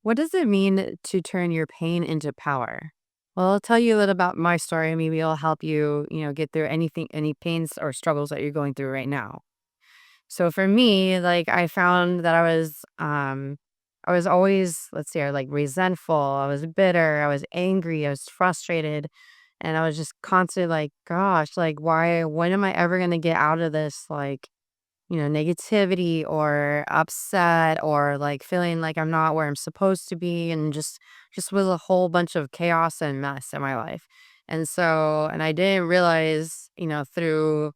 What does it mean to turn your pain into power? Well, I'll tell you a little about my story. Maybe it'll help you, get through any pains or struggles that you're going through right now. So for me, like I found that I was always, let's say, like resentful. I was bitter. I was angry. I was frustrated. And I was just constantly like, gosh, like when am I ever going to get out of this? Like, negativity or upset or like feeling like I'm not where I'm supposed to be and just with a whole bunch of chaos and mess in my life. And I didn't realize, through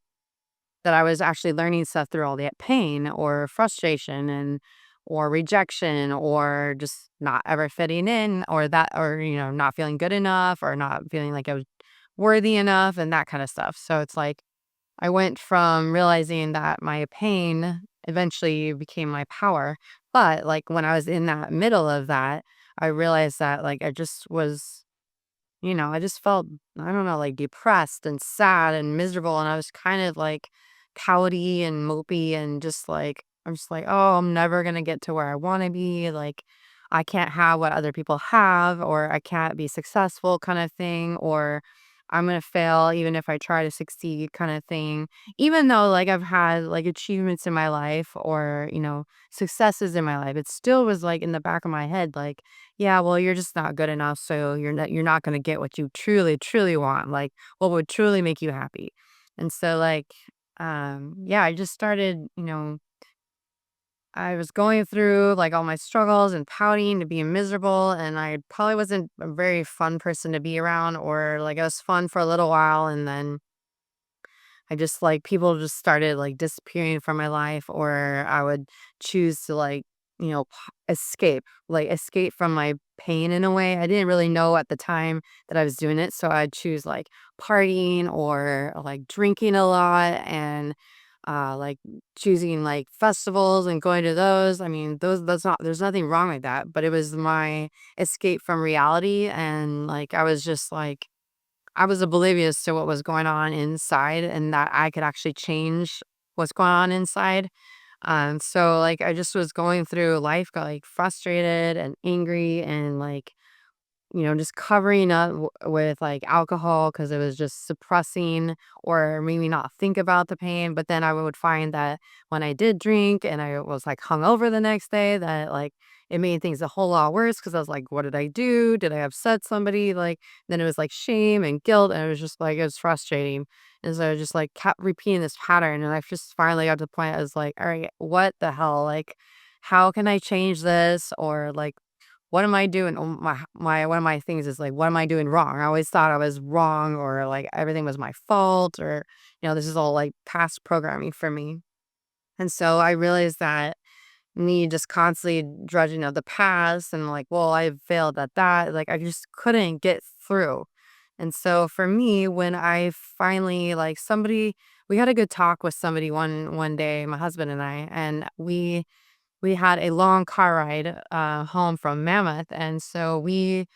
that I was actually learning stuff through all that pain or frustration and or rejection or just not ever fitting in or not feeling good enough or not feeling like I was worthy enough and that kind of stuff. So it's like I went from realizing that my pain eventually became my power. But like when I was in that middle of that, I realized that like I just was, I just felt, I don't know, like depressed and sad and miserable. And I was kind of like pouty and mopey and just like, I'm just like, oh, I'm never going to get to where I want to be. Like, I can't have what other people have, or I can't be successful, kind of thing, or I'm going to fail even if I try to succeed, kind of thing. Even though like I've had like achievements in my life or, successes in my life, it still was like in the back of my head, like, yeah, well, you're just not good enough, so you're not gonna get what you truly, truly want, like, what would truly make you happy. And so, like, yeah, I just started, I was going through, like, all my struggles and pouting and being miserable, and I probably wasn't a very fun person to be around, or, like, I was fun for a little while, and then I just like people just started like disappearing from my life, or I would choose to like, escape from my pain in a way. I didn't really know at the time that I was doing it. So I'd choose like partying or like drinking a lot and like choosing like festivals and going to those. I mean, that's not there's nothing wrong with that, but it was my escape from reality. And like I was just like I was oblivious to what was going on inside and that I could actually change what's going on inside. So like I just was going through life, got like frustrated and angry and like just covering up with like alcohol because it was just suppressing or made me not think about the pain. But then I would find that when I did drink and I was like hungover the next day, that like it made things a whole lot worse because I was like, what did I do? Did I upset somebody? Like, then it was like shame and guilt. And it was just like, it was frustrating. And so I just like kept repeating this pattern. And I just finally got to the point I was like, all right, what the hell? Like, how can I change this? Or like, what am I doing? My one of my things is like, what am I doing wrong? I always thought I was wrong or like everything was my fault or, this is all like past programming for me. And so I realized that me just constantly drudging of the past and like, well, I failed at that. Like I just couldn't get through. And so for me, when I finally like somebody, we had a good talk with somebody one day, my husband and I, and we had a long car ride, home from Mammoth, and so we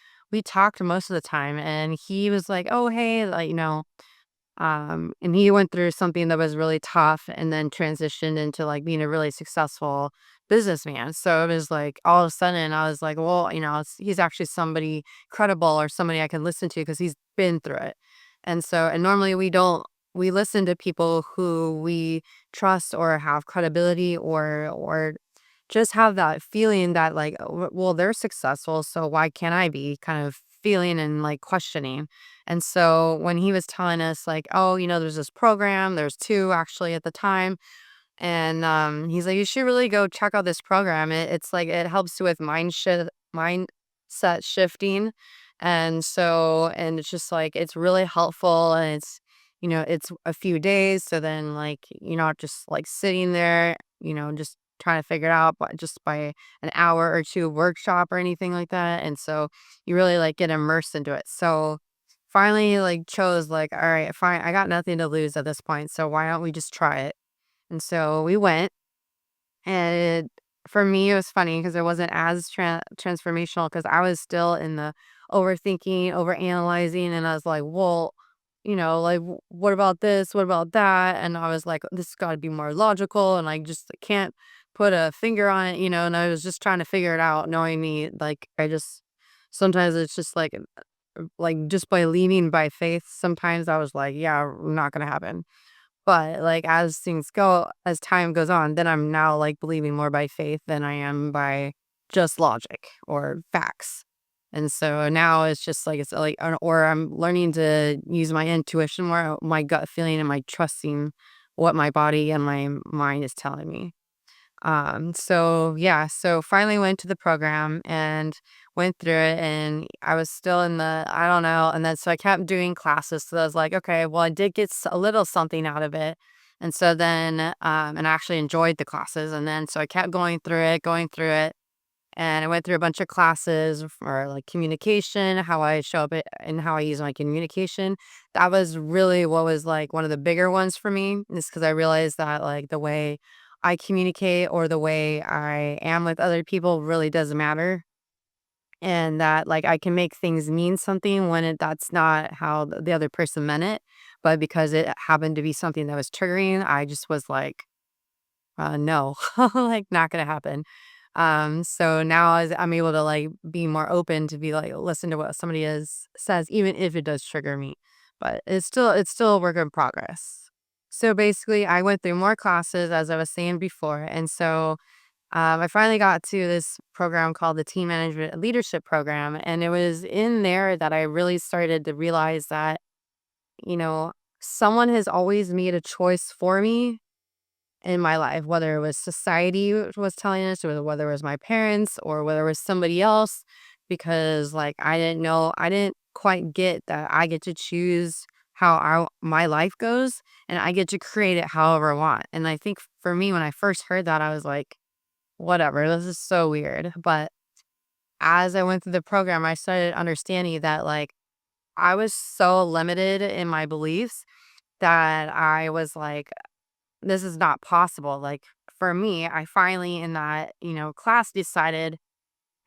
talked most of the time, and he was like, "Oh, hey," like, and he went through something that was really tough and then transitioned into, like, being a really successful businessman, so it was like, all of a sudden, I was like, "Well," he's actually somebody credible or somebody I can listen to because 'cause he's been through it, and normally we listen to people who we trust or have credibility or just have that feeling that like, well, they're successful, so why can't I be kind of feeling and like questioning. And so when he was telling us like, oh, there's this program, there's two actually at the time. And he's like, you should really go check out this program. It's like it helps with mindset shifting. And it's just like it's really helpful and it's a few days. So then like you're not just like sitting there, just trying to figure it out but just by an hour or two workshop or anything like that. And so you really like get immersed into it. So finally like chose like, all right, fine, I got nothing to lose at this point. So why don't we just try it? And so we went, and for me, it was funny because it wasn't as transformational because I was still in the overthinking, overanalyzing, and I was like, well, like, what about this? What about that? And I was like, this got to be more logical, and I just can't put a finger on it, and I was just trying to figure it out, knowing me, like, I just sometimes it's just like, just by leaning by faith, sometimes I was like, "Yeah, not gonna happen." But, like, as time goes on, then I'm now, like, believing more by faith than I am by just logic or facts. And so now it's like or I'm learning to use my intuition more, my gut feeling, and my trusting what my body and my mind is telling me. So yeah, so finally went to the program and went through it, and I was still in the I don't know, and then so I kept doing classes. So I was like, okay, well, I did get a little something out of it. And so then and I actually enjoyed the classes, and then so I kept going through it, and I went through a bunch of classes for like communication, how I show up and how I use my communication. That was really what was like one of the bigger ones for me, is because I realized that like the way I communicate or the way I am with other people really does matter. And that like I can make things mean something when that's not how the other person meant it. But because it happened to be something that was triggering, I just was like, no, like, not gonna happen. So now as I'm able to, like, be more open to be like, listen to what somebody says, even if it does trigger me, but it's still a work in progress. So basically, I went through more classes, as I was saying before, and so, I finally got to this program called the Team Management Leadership Program, and it was in there that I really started to realize that, you know, someone has always made a choice for me in my life, whether it was society was telling us, or whether it was my parents, or whether it was somebody else, because like I didn't quite get that I get to choose how my life goes, and I get to create it however I want. And I think for me, when I first heard that, I was like, whatever, this is so weird. But as I went through the program, I started understanding that like I was so limited in my beliefs that I was like, this is not possible. Like for me, I finally in that, class decided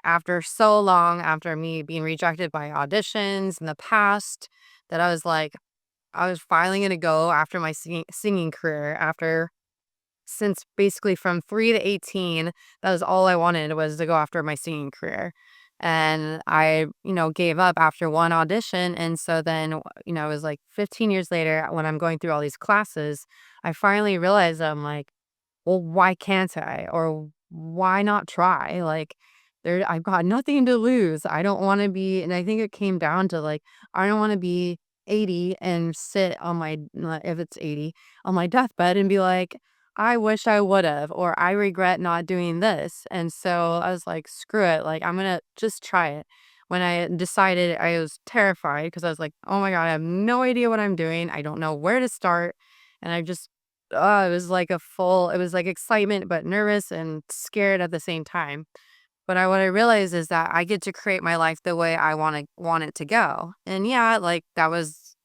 after so long, after me being rejected by auditions in the past, that I was like, I was finally going to go after my singing career after since basically from 3 to 18, that was all I wanted was to go after my singing career. And I, gave up after one audition. And so then, it was like 15 years later when I'm going through all these classes, I finally realized I'm like, well, why can't I? Or why not try? Like, I've got nothing to lose. I don't want to be, and I think it came down to like, I don't want to be 80 and sit on if it's 80, on my deathbed and be like, I wish I would have, or I regret not doing this. And so I was like, screw it. Like, I'm going to just try it. When I decided, I was terrified because I was like, oh my God, I have no idea what I'm doing. I don't know where to start. And I just it was like it was like excitement, but nervous and scared at the same time. But what I realized is that I get to create my life the way I want it to go. And yeah, like that was,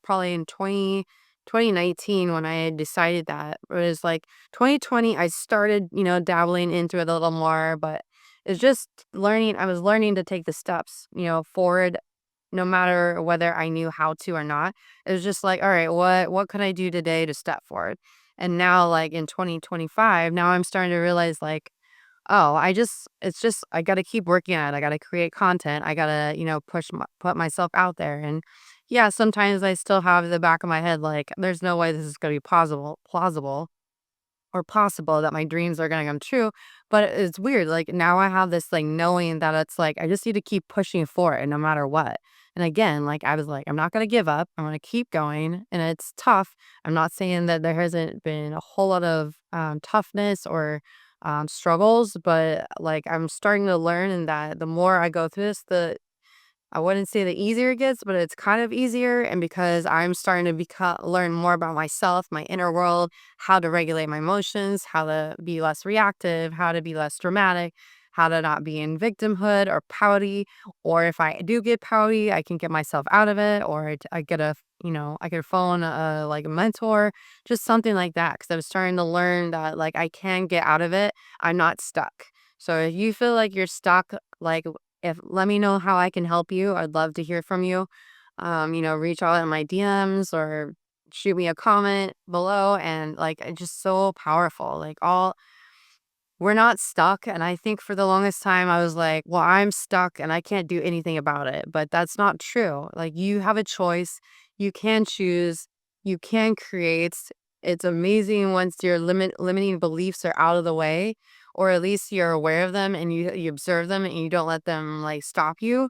probably in 2019 when I had decided that. It was like 2020, I started, dabbling into it a little more, but it's just learning. I was learning to take the steps, forward no matter whether I knew how to or not. It was just like, all right, what could I do today to step forward? And now like in 2025, now I'm starting to realize like, oh, it's just I got to keep working at it. I got to create content. I got to, put myself out there. And yeah, sometimes I still have the back of my head like there's no way this is going to be plausible or possible that my dreams are gonna come true. But it's weird. Like now I have this like knowing that it's like I just need to keep pushing for it no matter what. And again, like I was like, I'm not gonna give up. I'm gonna keep going. And it's tough. I'm not saying that there hasn't been a whole lot of toughness or struggles, but like I'm starting to learn and that the more I go through this, the I wouldn't say the easier it gets, but it's kind of easier. And because I'm starting to learn more about myself, my inner world, how to regulate my emotions, how to be less reactive, how to be less dramatic, how to not be in victimhood or pouty. Or if I do get pouty, I can get myself out of it. Or I get I could phone like a mentor, just something like that. Cause I'm starting to learn that like I can get out of it. I'm not stuck. So if you feel like you're stuck, like if let me know how I can help you. I'd love to hear from you. Reach out in my DMs or shoot me a comment below. And like, it's just so powerful. Like we're not stuck. And I think for the longest time, I was like, well, I'm stuck and I can't do anything about it. But that's not true. Like, you have a choice, you can choose, you can create. It's amazing once your limiting beliefs are out of the way, or at least you're aware of them and you observe them and you don't let them like stop you.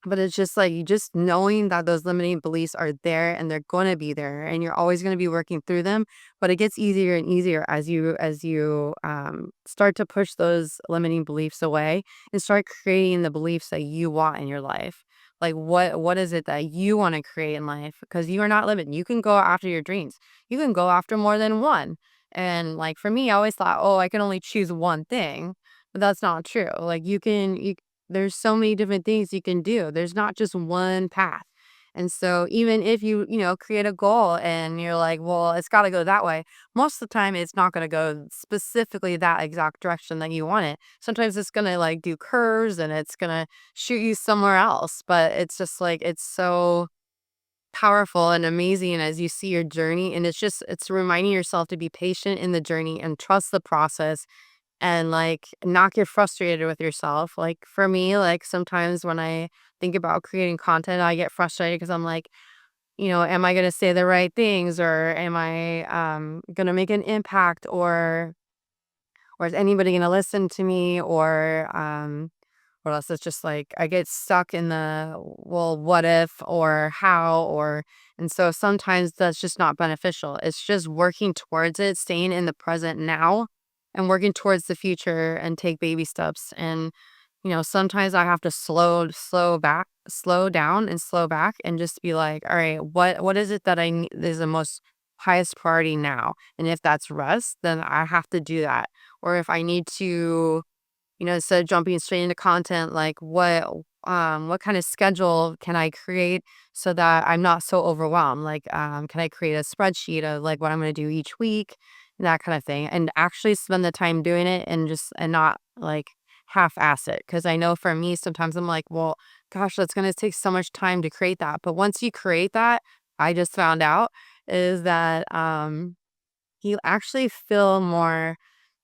But it's just like, you just knowing that those limiting beliefs are there and they're gonna be there and you're always gonna be working through them. But it gets easier and easier as you start to push those limiting beliefs away and start creating the beliefs that you want in your life. Like, what is it that you want to create in life? Because you are not limited. You can go after your dreams. You can go after more than one. And like for me, I always thought, oh, I can only choose one thing. But that's not true. Like, there's so many different things you can do. There's not just one path. And so even if you create a goal and you're like, well, it's got to go that way, most of the time it's not going to go specifically that exact direction that you want it. Sometimes it's going to like do curves and it's going to shoot you somewhere else. But it's just like, it's so powerful and amazing as you see your journey. And it's reminding yourself to be patient in the journey and trust the process and like not get frustrated with yourself. Like for me, like sometimes when I think about creating content, I get frustrated because I'm like, am I going to say the right things, or am I going to make an impact, or is anybody going to listen to me, or else it's just like I get stuck in the, well, what if or how, and so sometimes that's just not beneficial. It's just working towards it, staying in the present now and working towards the future and take baby steps. And sometimes I have to slow down and slow back and just be like, all right, what is it that I need is the most highest priority now? And if that's rest, then I have to do that. Or if I need to, instead of jumping straight into content, like what kind of schedule can I create so that I'm not so overwhelmed? Like, can I create a spreadsheet of like what I'm going to do each week, that kind of thing, and actually spend the time doing it and not like half-ass it. Because I know for me, sometimes I'm like, well, gosh, that's going to take so much time to create that. But once you create that, I just found out is that you actually feel more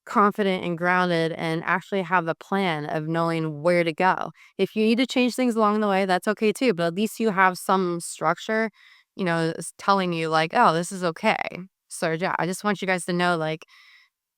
confident and grounded and actually have a plan of knowing where to go. If you need to change things along the way, that's okay too, but at least you have some structure, telling you like, oh, this is okay. So yeah, I just want you guys to know like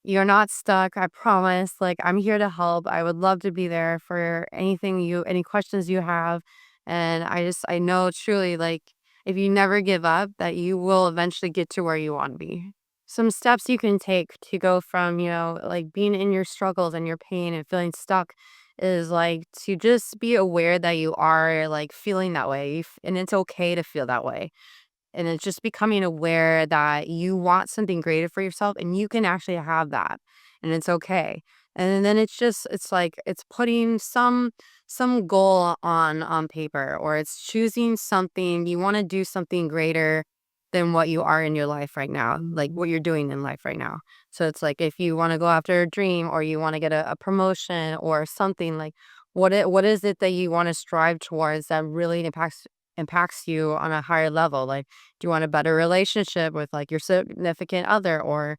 you're not stuck. I promise. Like, I'm here to help. I would love to be there for any questions you have. And I know truly, like, if you never give up, that you will eventually get to where you want to be. Some steps you can take to go from, like being in your struggles and your pain and feeling stuck is like to just be aware that you are like feeling that way. And it's okay to feel that way, and it's just becoming aware that you want something greater for yourself and you can actually have that, and it's okay. And then it's like it's putting some goal on paper, or it's choosing something you want to do, something greater than what you are in your life right now, like what you're doing in life right now. So it's like if you want to go after a dream, or you want to get a promotion or something, like what is it that you want to strive towards that really impacts you on a higher level? Like, do you want a better relationship with like your significant other, or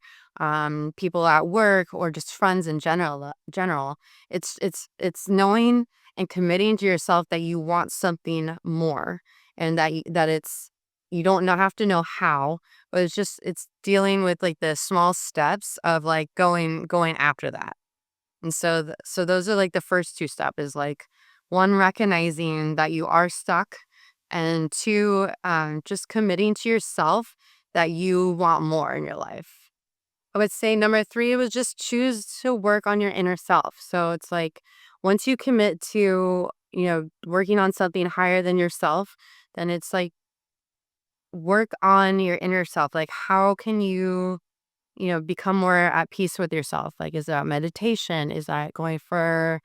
people at work, or just friends in general? It's knowing and committing to yourself that you want something more, and that it's you don't have to know how, but it's dealing with like the small steps of like going after that. And so those are like the first two steps is like one, recognizing that you are stuck, and two, just committing to yourself that you want more in your life. I would say number three was just choose to work on your inner self. So it's like once you commit to, working on something higher than yourself, then it's like work on your inner self. Like, how can you become more at peace with yourself? Like, is that meditation? Is that going for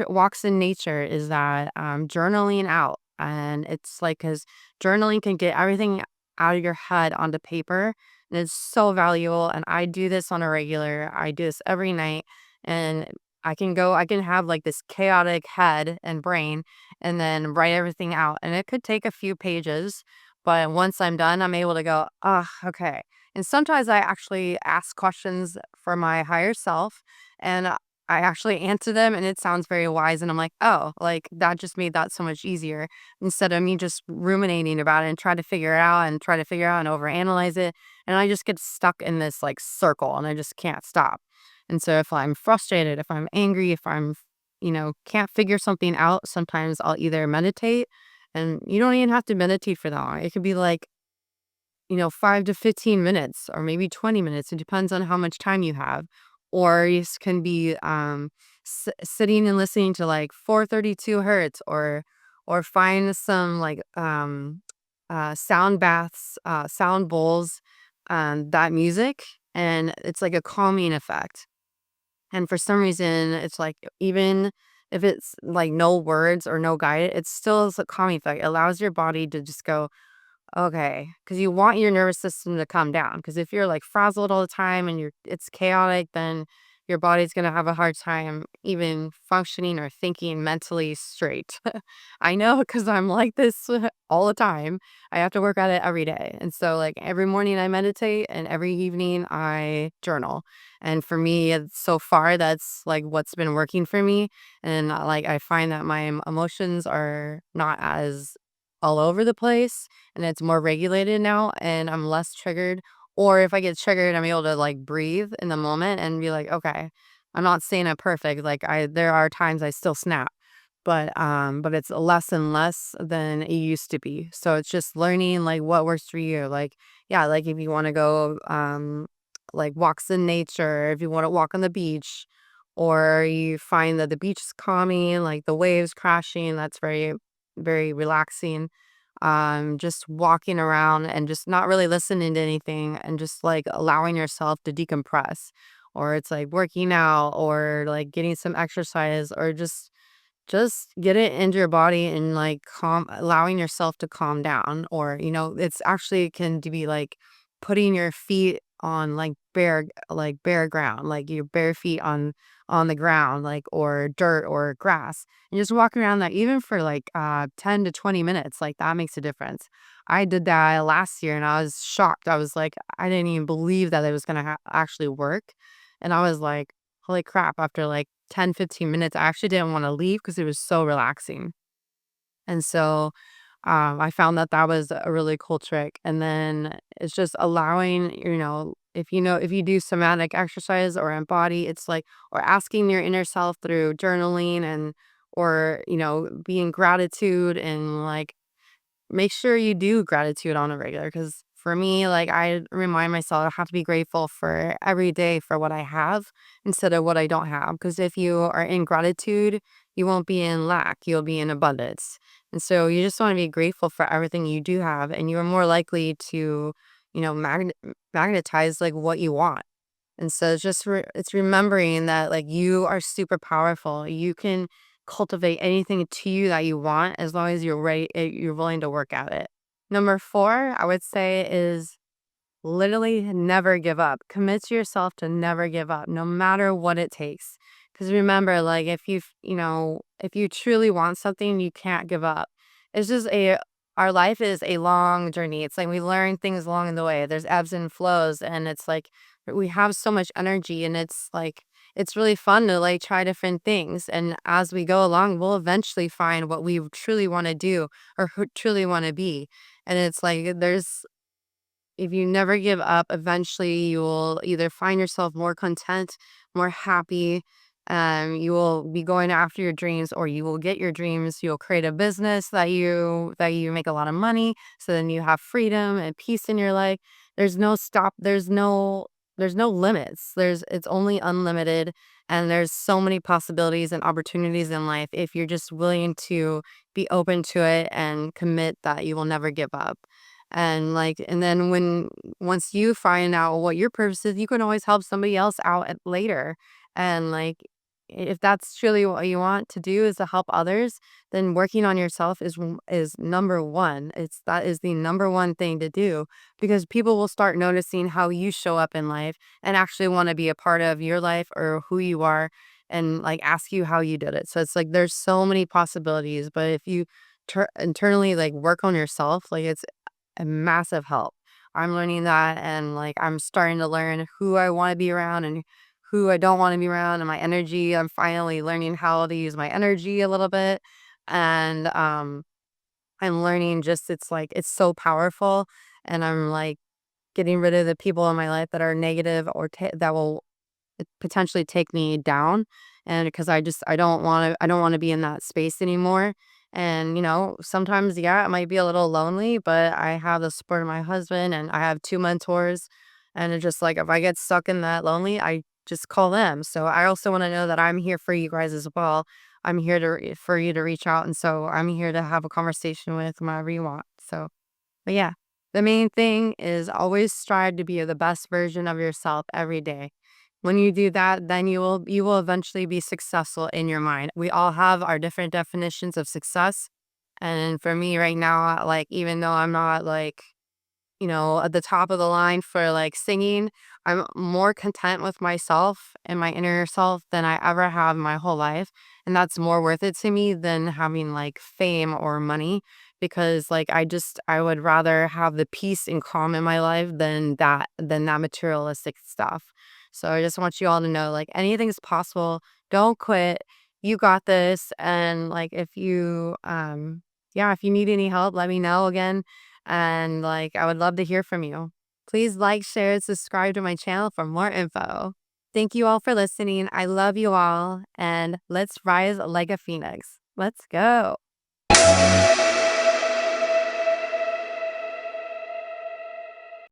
walks in nature? Is that journaling out? And it's like, because journaling can get everything out of your head onto paper. And it's so valuable. And I do this on a regular, I do this every night. And I can have like this chaotic head and brain and then write everything out. And it could take a few pages. But once I'm done, I'm able to go, oh, okay. And sometimes I actually ask questions for my higher self, And I actually answer them and it sounds very wise. And I'm like, oh, like that just made that so much easier instead of me just ruminating about it and try to figure it out and try to figure out and overanalyze it. And I just get stuck in this like circle and I just can't stop. And so if I'm frustrated, if I'm angry, if I'm, can't figure something out, sometimes I'll either meditate, and you don't even have to meditate for that long. It could be like, 5 to 15 minutes or maybe 20 minutes. It depends on how much time you have. Or you can be sitting and listening to like 432 hertz, or find some like sound baths, sound bowls, that music. And it's like a calming effect. And for some reason, it's like even if it's like no words or no guide, it's still a calming effect. It allows your body to just go, okay, because you want your nervous system to calm down. Because if you're like frazzled all the time and it's chaotic, then your body's gonna have a hard time even functioning or thinking mentally straight. I know because I'm like this all the time. I have to work at it every day. And so like every morning I meditate and every evening I journal. And for me, so far that's like what's been working for me. And like I find that my emotions are not as all over the place and it's more regulated now and I'm less triggered. Or if I get triggered, I'm able to like breathe in the moment and be like, okay, I'm not saying I'm perfect. Like there are times I still snap, but it's less and less than it used to be. So it's just learning like what works for you. Like, yeah, like if you want to go like walks in nature, if you want to walk on the beach, or you find that the beach is calming, like the waves crashing, that's very, very relaxing. Just walking around and just not really listening to anything and just like allowing yourself to decompress. Or it's like working out or like getting some exercise or just get it into your body and like allowing yourself to calm down. Or it's actually can to be like putting your feet on like bare ground, like your bare feet on the ground, like, or dirt or grass, and just walk around that even for like 10 to 20 minutes. Like that makes a difference. I did that last year and I was shocked. I was like, I didn't even believe that it was gonna actually work. And I was like, holy crap, after like 10, 15 minutes, I actually didn't want to leave because it was so relaxing. And so I found that that was a really cool trick. And then it's just allowing, if you do somatic exercise or embody, it's like, or asking your inner self through journaling and, or, being gratitude and like make sure you do gratitude on a regular. Because for me, like I remind myself I have to be grateful for every day for what I have instead of what I don't have. Because if you are in gratitude, you won't be in lack, you'll be in abundance. And so you just want to be grateful for everything you do have, and you are more likely to, magnetize like what you want. And so it's just it's remembering that like you are super powerful. You can cultivate anything to you that you want as long as you're ready, you're willing to work at it. Number 4, I would say is literally never give up. Commit to yourself to never give up, no matter what it takes. Because remember, like if you truly want something, you can't give up. It's just our life is a long journey. It's like we learn things along the way. There's ebbs and flows, and it's like we have so much energy, and it's like it's really fun to like try different things. And as we go along, we'll eventually find what we truly want to do or who truly want to be. And it's like there's if you never give up, eventually you will either find yourself more content, more happy. You will be going after your dreams, or you will get your dreams. You'll create a business that you make a lot of money. So then you have freedom and peace in your life. There's no stop. There's no limits. It's only unlimited, and there's so many possibilities and opportunities in life if you're just willing to be open to it and commit that you will never give up. And then once you find out what your purpose is, you can always help somebody else out later. And like if that's truly what you want to do is to help others, then working on yourself is number one. That is the number one thing to do, because people will start noticing how you show up in life and actually want to be a part of your life or who you are, and like ask you how you did it. So it's like there's so many possibilities, but if you internally like work on yourself, like it's a massive help. I'm learning that, and like I'm starting to learn who I want to be around and who I don't wanna be around and my energy. I'm finally learning how to use my energy a little bit, and, I'm learning just it's like it's so powerful, and I'm, like, getting rid of the people in my life that are negative or ta that will potentially take me down, and because I don't wanna be in that space anymore, and, sometimes, yeah, it might be a little lonely, but I have the support of my husband, and I have 2 mentors, and it's just, like, if I get stuck in that lonely, I just call them, so I also wanna know that I'm here for you guys as well. I'm here for you to reach out, and so I'm here to have a conversation with whomever you want, so but yeah, the main thing is always strive to be the best version of yourself every day. When you do that, then you will eventually be successful in your mind. We all have our different definitions of success. And for me right now, like even though I'm not like at the top of the line for like singing, I'm more content with myself and my inner self than I ever have in my whole life. And that's more worth it to me than having like fame or money because like I would rather have the peace and calm in my life than that materialistic stuff. So I just want you all to know like anything's possible. Don't quit. You got this. And like if you yeah, if you need any help, let me know again and like, I would love to hear from you. Please like, share, and subscribe to my channel for more info. Thank you all for listening. I love you all, and let's rise like a phoenix. Let's go.